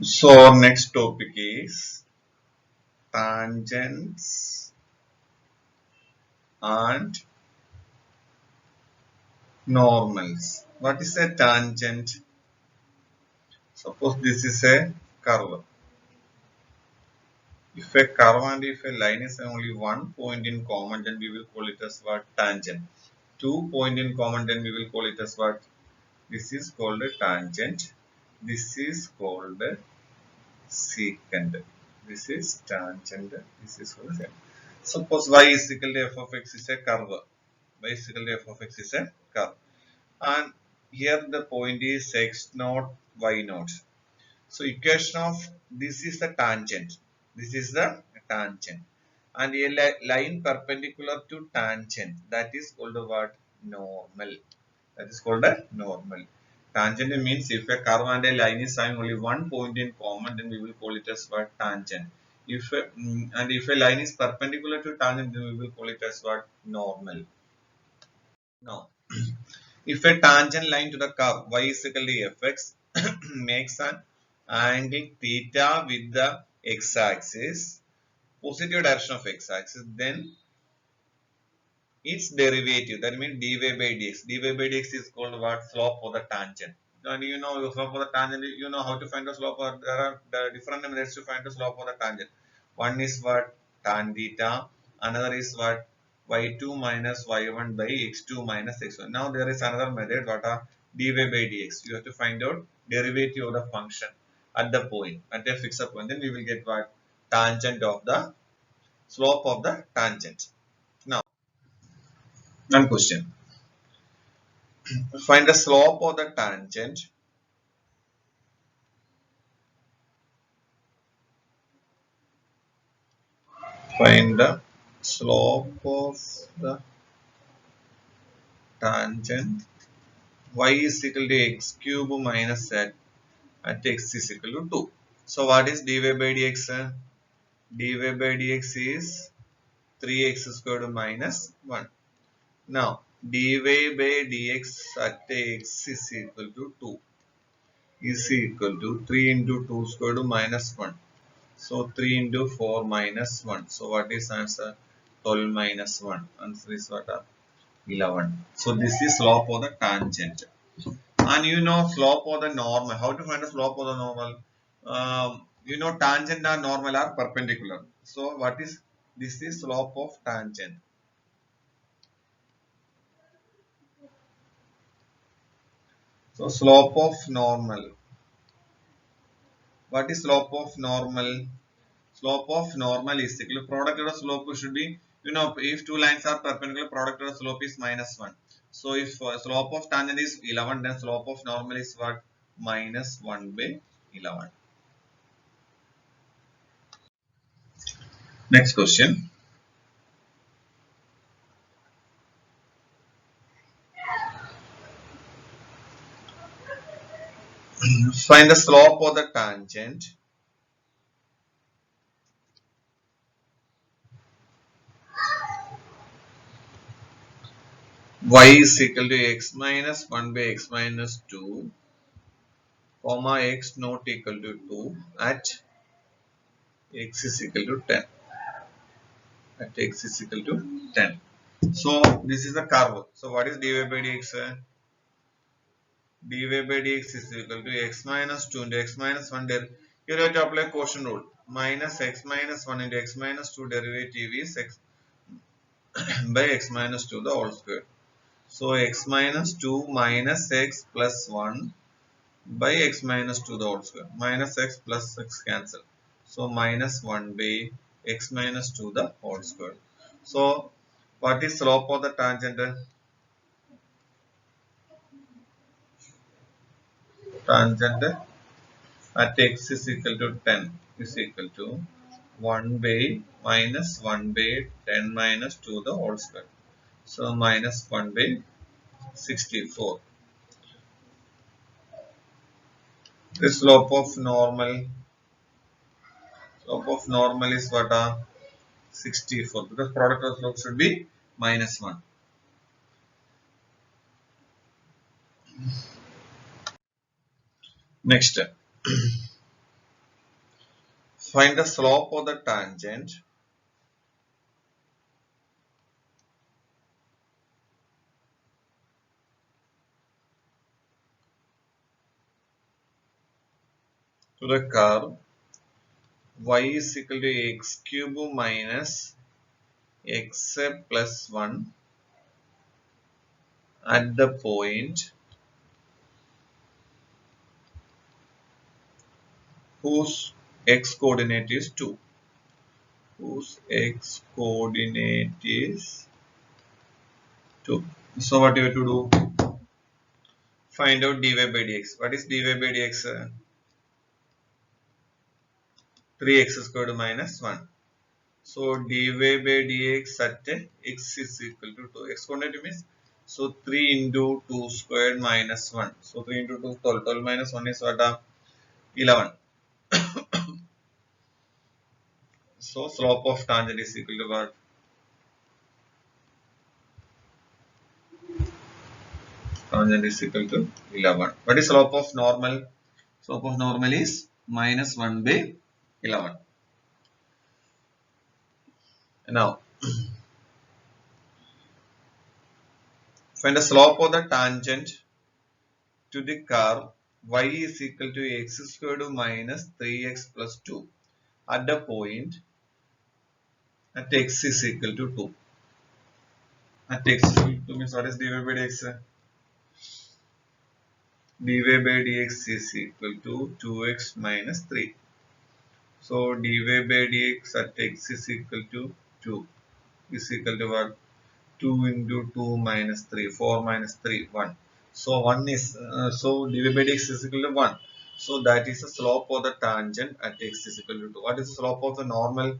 So our next topic is tangents and normals. What is a tangent? Suppose this is a curve. If a curve and if a line is only one point in common, then we will call it as what? Tangent. 2 point in common, then we will call it as what? This is called a tangent. This is called a secant. This is tangent. This is called a secant. Suppose y is equal to f of x is a curve. Y is equal to f of x is a curve. And here the point is x naught, y naught. So equation of this is the tangent. This is the tangent. And a line perpendicular to tangent, that is called the what? Normal. That is called a normal. Tangent means if a curve and a line is having only one point in common, then we will call it as what? Tangent. And if a line is perpendicular to tangent, then we will call it as what? Normal. Now, if a tangent line to the curve y is equal to fx makes an angle theta with the x-axis, positive direction of x-axis, then its derivative, that means dy by dx. dy by dx is called what? Slope of the tangent. And you know the slope of the tangent, you know how to find the slope. There are the different methods to find the slope of the tangent. One is what? Tan theta. Another is what? Y2 minus y1 by x2 minus x1. Now there is another method, what are dy by dx. You have to find out derivative of the function at the point, at a fixed point. Then we will get what? Tangent of the slope of the tangent. Now, one question. Find the slope of the tangent. Find the slope of the tangent. Y is equal to x cube minus z at x is equal to 2. So what is dy by dx? Dy by dx is 3x squared minus 1. Now dy by dx at x is equal to 2 is equal to 3 into 2 squared minus 1. So 3 into 4 minus 1. So what is answer? 12 minus 1. Answer is what? 11. So this is slope of the tangent. And you know slope of the normal. How to find the slope of the normal? You know tangent and normal are perpendicular. So what is this? Is slope of tangent. So slope of normal. What is slope of normal? Slope of normal is equal to product of the slope should be, you know, if two lines are perpendicular, product of the slope is minus 1. So if slope of tangent is 11, then slope of normal is what? Minus 1 by 11. Next question. Find the slope of the tangent. Y is equal to x minus 1 by x minus 2, comma x not equal to 2 at x is equal to 10. At x is equal to 10. So this is the curve. So what is dy by dx? Dy by dx is equal to x minus 2 into x minus 1. Here you have to apply quotient rule. Minus x minus 1 into x minus 2 derivative is x by x minus 2 the whole square. So x minus 2 minus x plus 1 by x minus 2 the whole square. Minus x plus x cancel. So minus 1 by x minus 2 the whole square. So what is slope of the tangent? Tangent at x is equal to 10 is equal to 1 by minus 1 by 10 minus 2 the whole square. So minus 1 by 64. The slope of normal is what? 64, because product of slope should be minus 1. Next, Find the slope of the tangent to the curve y is equal to x cube minus x plus 1 at the point whose x coordinate is 2. Whose x coordinate is 2. So what you have to do? Find out dy by dx. What is dy by dx? 3x squared minus 1. So dy by dx at x is equal to 2. X coordinate means, so 3 into 2 squared minus 1. So 3 into 2 12. 12 minus 1 is what? 11. So slope of tangent is equal to what? Tangent is equal to 11. What is slope of normal? Slope of normal is minus 1 by 11. Now find the slope of the tangent to the curve y is equal to x squared minus 3x plus 2 at the point at x is equal to 2. At x is equal to means what is dy by dx? Dy by dx is equal to 2x minus 3. So dy by dx at x is equal to 2 is equal to what? 2 into 2 minus 3, 4 minus 3, 1. So 1 is, so dy by dx is equal to 1. So that is the slope of the tangent at x is equal to 2. What is the slope of the normal?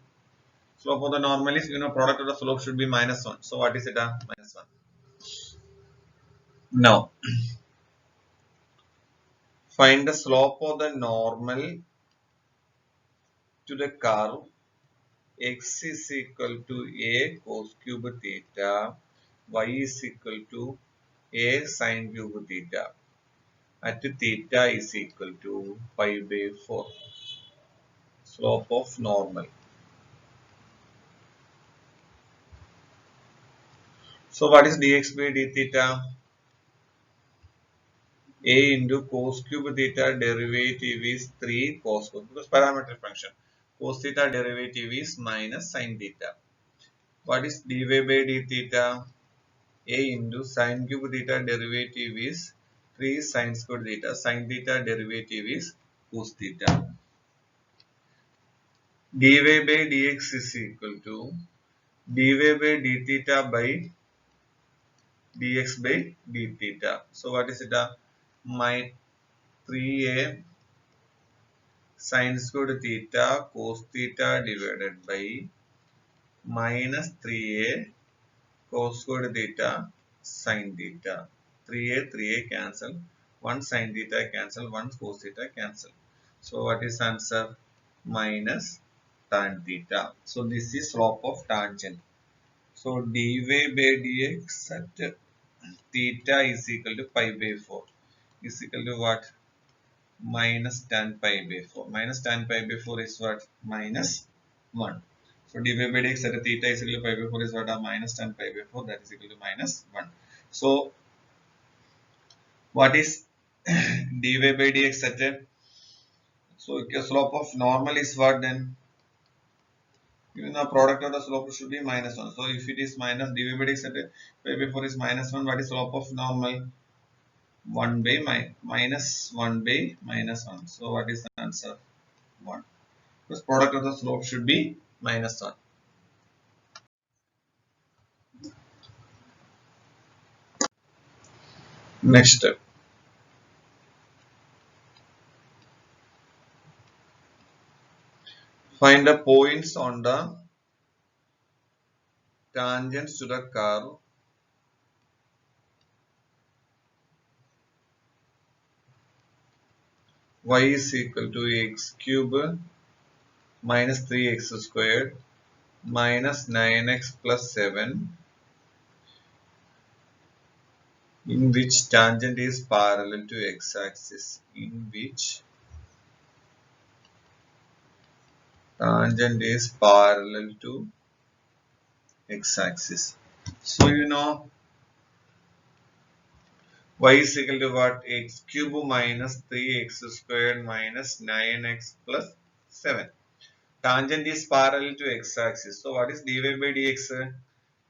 Slope of the normal is, product of the slope should be minus 1. So what is it? Minus 1. Now, find the slope of the normal to the curve x is equal to a cos cube theta, y is equal to a sin cube theta at theta is equal to pi by 4. Slope of normal. So what is dx by d theta? A into cos cube theta derivative is 3 cos cube because parametric function. Cos theta derivative is minus sin theta. What is dy by d theta? A into sin cube theta derivative is 3 sin squared theta. Sin theta derivative is cos theta. Dy by dx is equal to dy by d theta by dx by d theta. So what is it? My 3a sin squared theta cos theta divided by minus 3a cos squared theta sin theta. 3a cancel, 1 sin theta cancel, 1 cos theta cancel. So what is answer? Minus tan theta. So this is slope of tangent. So dy by dx at theta is equal to pi by 4 is equal to what? Minus tan pi by 4. Minus tan pi by 4 is what? Minus 1. So dy by dx at theta is equal to pi by 4 is what? Minus tan pi by 4, that is equal to minus 1. So what is dy by dx at so slope of normal is what then? Even the product of the slope should be minus 1. So if it is minus dy by dx at pi by 4 is minus 1, what is slope of normal? 1 by minus 1 by minus 1. So what is the answer? 1. Because product of the slope should be minus 1. Next step. Find the points on the tangents to the curve y is equal to x cube minus 3x squared minus 9x plus 7 in which tangent is parallel to x axis. In which Tangent is parallel to x-axis. So you know y is equal to what? X cube minus 3x squared minus 9x plus 7. Tangent is parallel to x-axis. So what is dy by dx?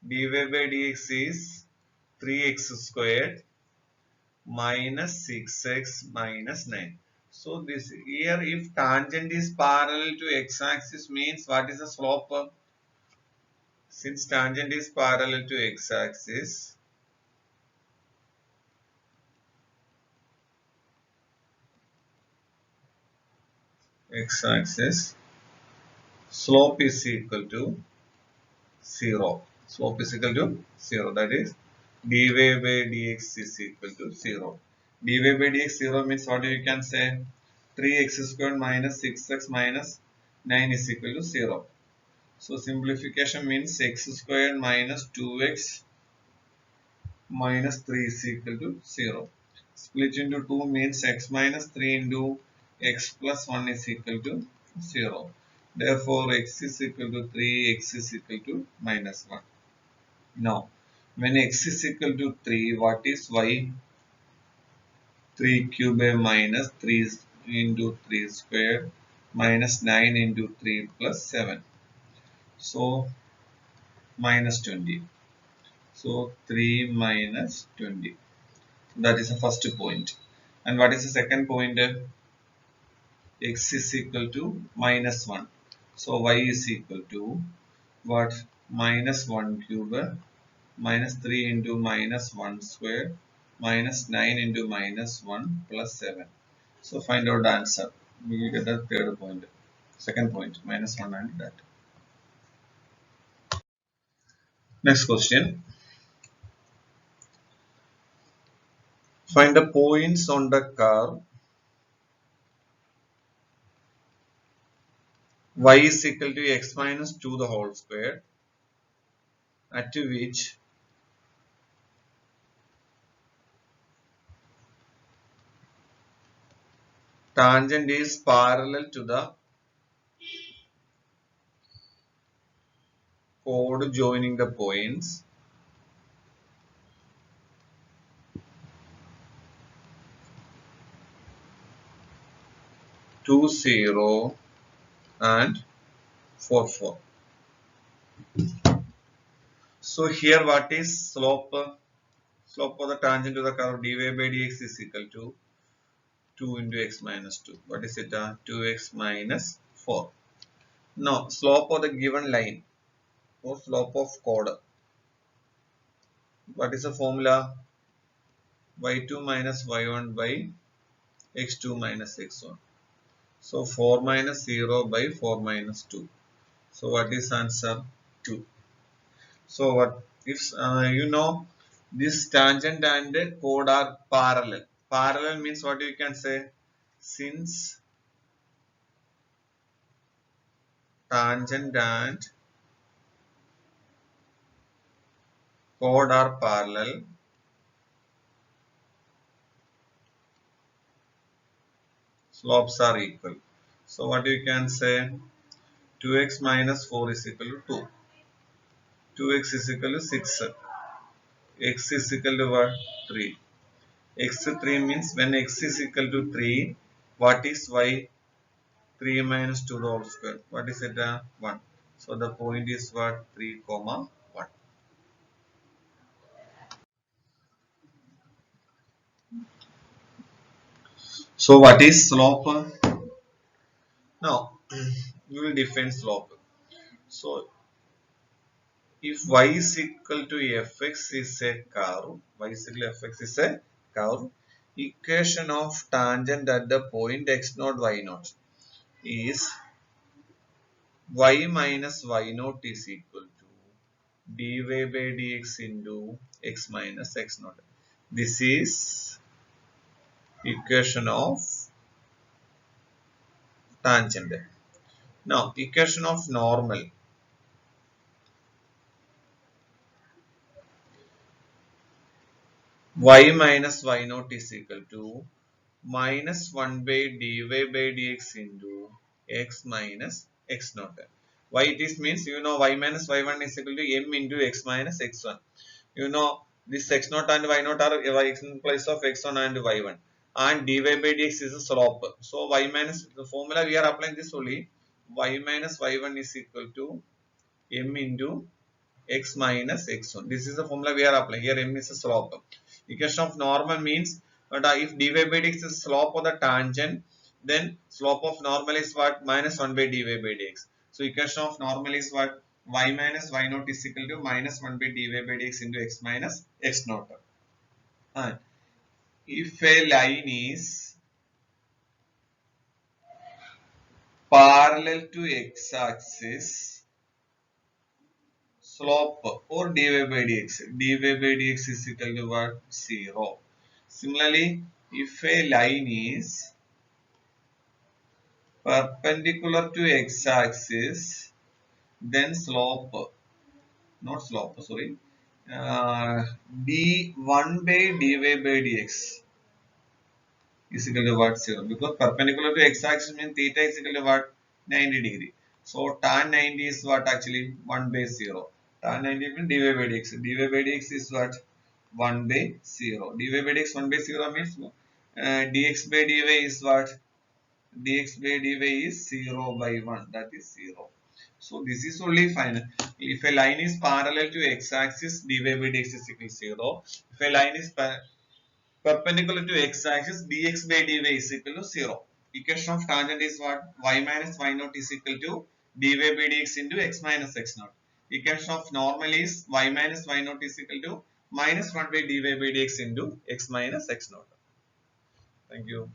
Dy by dx is 3x squared minus 6x minus 9. So this here, if tangent is parallel to x-axis, means what is the slope? Since tangent is parallel to x-axis, slope is equal to 0. Slope is equal to 0. That is dy by dx is equal to 0. dy by dx 0 means what you can say? 3x squared minus 6x minus 9 is equal to 0. So simplification means x squared minus 2x minus 3 is equal to 0. Split into 2 means x minus 3 into x plus 1 is equal to 0. Therefore, x is equal to 3, x is equal to minus 1. Now, when x is equal to 3, what is y? 3 cube minus 3 into 3 squared minus 9 into 3 plus 7. So, minus 20. So, 3 minus 20. That is the first point. And what is the second point? X is equal to minus 1. So, y is equal to what? Minus 1 cube minus 3 into minus 1 square minus 9 into minus 1 plus 7. So find out the answer. We will get the third point. Second point, minus 1 and that. Next question. Find the points on the curve y is equal to x minus 2 the whole square, at which tangent is parallel to the chord joining the points 2, 0 and 4, 4. So here what is slope? Slope of the tangent to the curve dy by dx is equal to 2 into x minus 2. What is it? 2x minus 4. Now, slope of the given line or slope of chord. What is the formula? y2 minus y1 by x2 minus x1. So, 4 minus 0 by 4 minus 2. So, what is answer? 2. So, what if you know this tangent and chord are parallel? Parallel means what you can say? Since tangent and chord are parallel, slopes are equal. So what you can say? 2x minus 4 is equal to 2. 2x is equal to 6. X is equal to what? 3. X 3 means when x is equal to 3, what is y? 3 minus 2 the whole square. What is it? 1. So the point is what? 3 comma 1. So what is slope? Now we will define slope. So if y is equal to fx is a curve, y is equal to fx is a curve, equation of tangent at the point x naught y naught is y minus y naught is equal to dy by dx into x minus x naught. This is equation of tangent. Now equation of normal. Y minus y naught is equal to minus 1 by dy by dx into x minus x naught. Why it is means, you know, y minus y1 is equal to m into x minus x1. You know, this x naught and y naught are in place of x1 and y1, and dy by dx is a slope. So y minus, the formula we are applying this only, y minus y1 is equal to m into x minus x1. This is the formula we are applying. Here m is a slope. Equation of normal means that if dy by dx is slope of the tangent, then slope of normal is what? Minus 1 by dy by dx. So equation of normal is what? Y minus y naught is equal to minus 1 by dy by dx into x minus x naught. And if a line is parallel to x axis, slope or dy by dx. Dy by dx is equal to what? 0. Similarly, if a line is perpendicular to x axis, then slope, not slope, sorry, d1 by dy by dx is equal to what? 0. Because perpendicular to x axis means theta is equal to what? 90 degree. So tan 90 is what? Actually 1 by 0. Tan 90 means dy by dx. Dy by dx is what? 1 by 0. Dy by dx 1 by 0 means dx by dy is what? Dx by dy is 0 by 1. That is 0. So this is only final. If a line is parallel to x axis, dy by dx is equal to 0. If a line is perpendicular to x axis, dx by dy is equal to 0. Equation of tangent is what? Y minus y naught is equal to dy by dx into x minus x naught. Equation of normal is y minus y naught is equal to minus 1 by dy by dx into x minus x naught. Thank you.